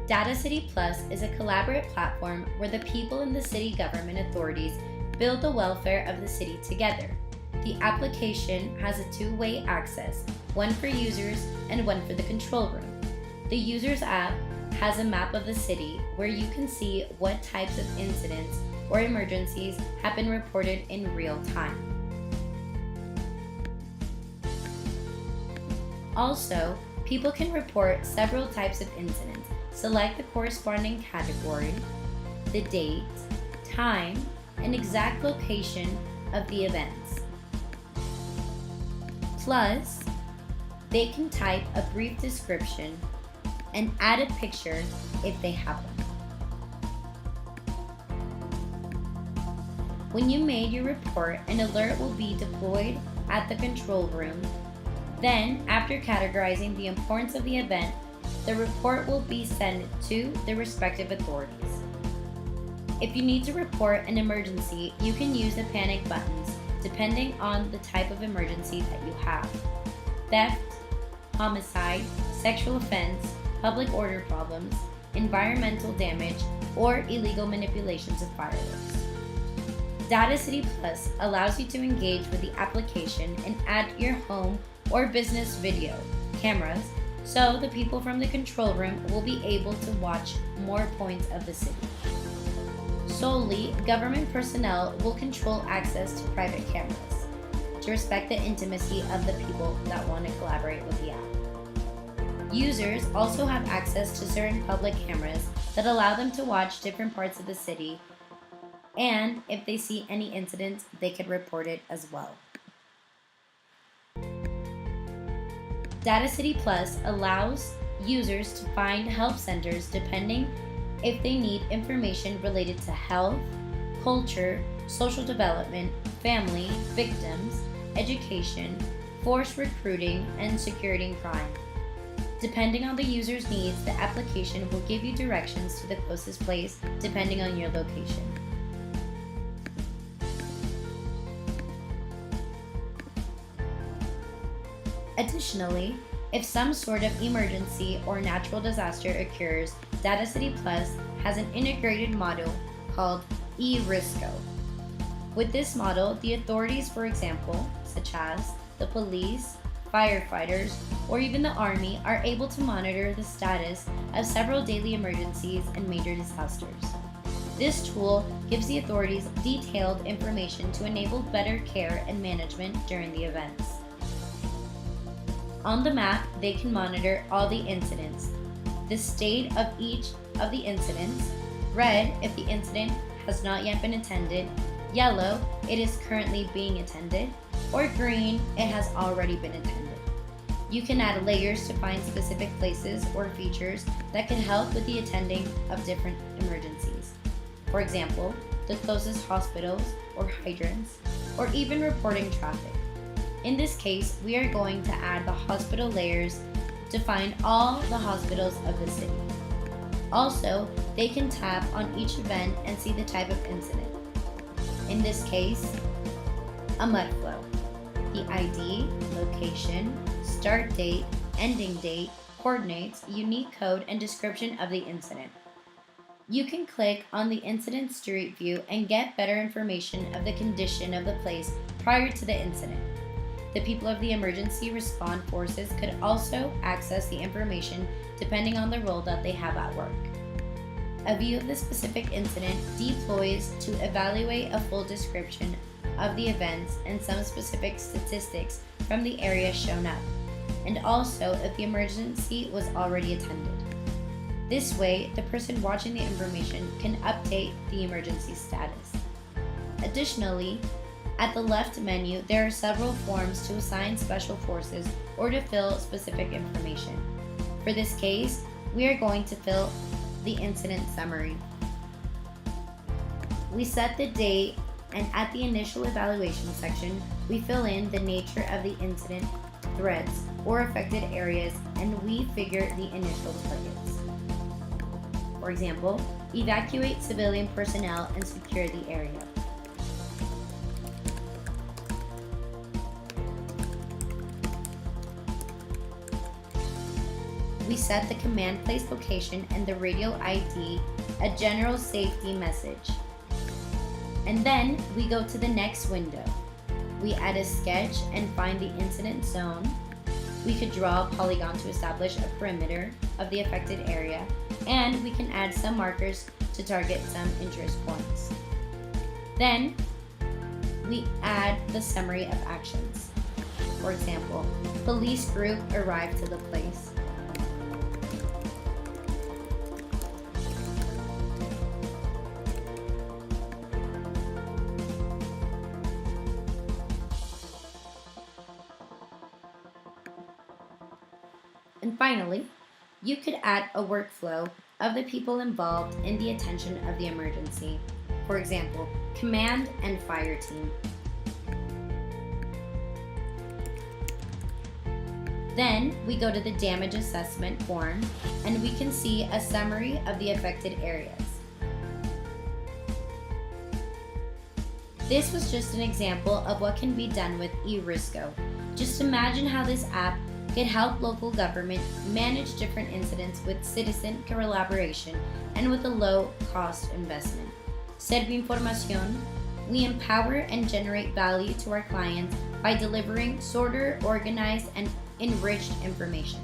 Data City Plus is a collaborative platform where the people and the city government authorities build the welfare of the city together. The application has a two-way access, one for users and one for the control room. The users app has a map of the city where you can see what types of incidents or emergencies have been reported in real time. Also, people can report several types of incidents. Select the corresponding category, the date, time, and exact location of the events. Plus, they can type a brief description and add a picture if they have one. When you made your report, an alert will be deployed at the control room. Then, after categorizing the importance of the event, the report will be sent to the respective authorities. If you need to report an emergency, you can use the panic buttons depending on the type of emergency that you have. Theft, homicide, sexual offense, public order problems, environmental damage, or illegal manipulations of fireworks. Data City Plus allows you to engage with the application and add your home or business video cameras, so the people from the control room will be able to watch more points of the city. Solely, government personnel will control access to private cameras to respect the intimacy of the people that want to collaborate with the app. Users also have access to certain public cameras that allow them to watch different parts of the city, and if they see any incidents, they can report it as well. Data City Plus allows users to find help centers depending if they need information related to health, culture, social development, family, victims, education, forced recruiting, and security and crime. Depending on the user's needs, the application will give you directions to the closest place depending on your location. Additionally, if some sort of emergency or natural disaster occurs, Data City Plus has an integrated model called Eriscko. With this model, the authorities, for example, such as the police, firefighters, or even the army, are able to monitor the status of several daily emergencies and major disasters. This tool gives the authorities detailed information to enable better care and management during the events. On the map, they can monitor all the incidents, the state of each of the incidents, red if the incident has not yet been attended, yellow it is currently being attended, or green it has already been attended. You can add layers to find specific places or features that can help with the attending of different emergencies. For example, the closest hospitals or hydrants, or even reporting traffic. In this case, we are going to add the hospital layers to find all the hospitals of the city. Also, they can tap on each event and see the type of incident. In this case, a mud flow. The ID, location, start date, ending date, coordinates, unique code, and description of the incident. You can click on the incident street view and get better information of the condition of the place prior to the incident. The people of the emergency response forces could also access the information depending on the role that they have at work. A view of the specific incident deploys to evaluate a full description of the events and some specific statistics from the area shown up, and also if the emergency was already attended. This way, the person watching the information can update the emergency status. Additionally, at the left menu, there are several forms to assign special forces or to fill specific information. For this case, we are going to fill the incident summary. We set the date, and at the initial evaluation section, we fill in the nature of the incident, threats, or affected areas, and we figure the initial targets. For example, evacuate civilian personnel and secure the area. we set the command place location and the radio ID a general safety message. And then we go to the next window. We add a sketch and find the incident zone. We could draw a polygon to establish a perimeter of the affected area, and we can add some markers to target some interest points. Then we add the summary of actions. For example, police group arrived to the place. And finally, you could add a workflow of the people involved in the attention of the emergency. For example, command and fire team. Then we go to the damage assessment form and we can see a summary of the affected areas. This was just an example of what can be done with Eriscko. Just imagine how this app could help local government manage different incidents with citizen collaboration and with a low cost investment. Servinformacion, we empower and generate value to our clients by delivering sorted, organized, and enriched information.